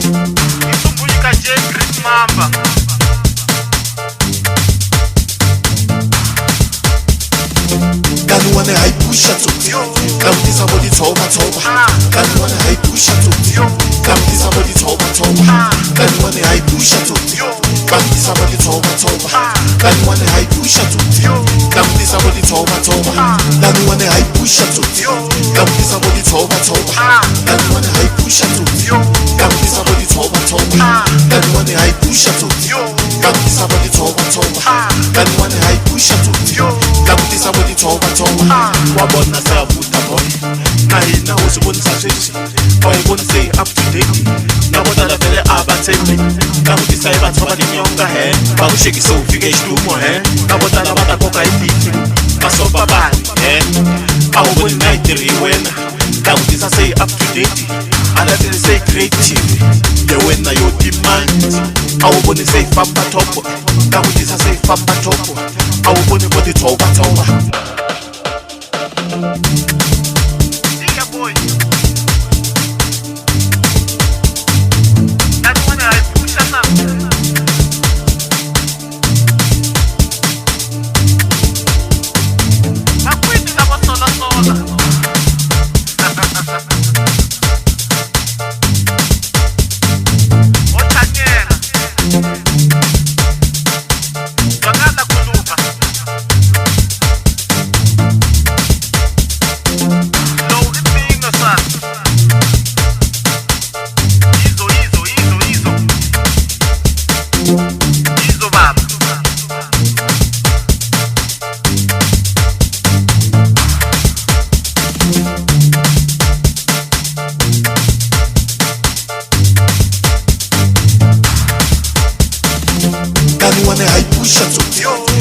Itumbulika J Great Mamba. Kani wane haipusha tu Kamtisa bodi toba toba Kani wane haipusha tu Kamtisa bodi toba toba Kani wane haipusha tu Kamtisa bodi toba toba Kani wane haipusha tu Kamtisa bodi toba toba Kani wane haipusha tu Kamtisa bodi toba toba Kani wane haipusha tu Kamtisa bodi toba toba Kani wane haipusha tu Kamtisa bodi toba toba Kani wane haipusha tu Kamtisa bodi toba toba Wabona sabuta boy Na hina usibonisa sheshi Wayibonise up to date Nabona la vele abathembi Kamtisa ibathoba linyonga he Bakusheki so ufike ishtumo he Nabona la batakoka ifiti Basopa bani he Awuboni naitiri wena Kamtisa say up to date Alatele say creative Ye wena yo demand Awuboni say famba topo Kamtisa say famba topo Awuboni bodi toba toba Yeah, boy. That one I push us up. Ma quindi stavo sola. O Tanyela. Guarda Kuluba. Izo baba. Kani wane haipusha tu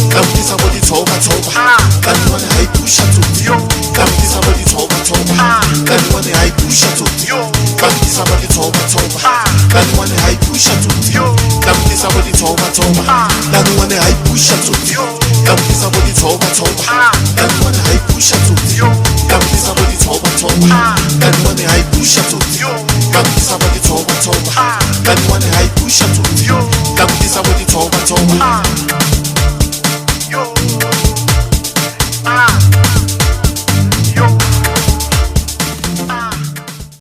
Kamtisa bodi toba toba Kani wane haipusha tu Kamtisa bodi toba toba Kani wane haipusha tu Kamtisa bodi toba toba Kani wane haipusha tu Kamtisa bodi toba toba Kani wane haipusha tu Kamtisa bodi toba toba Kani wane haipusha tu Kamtisa bodi toba toba Kani wane haipusha tu Kamtisa bodi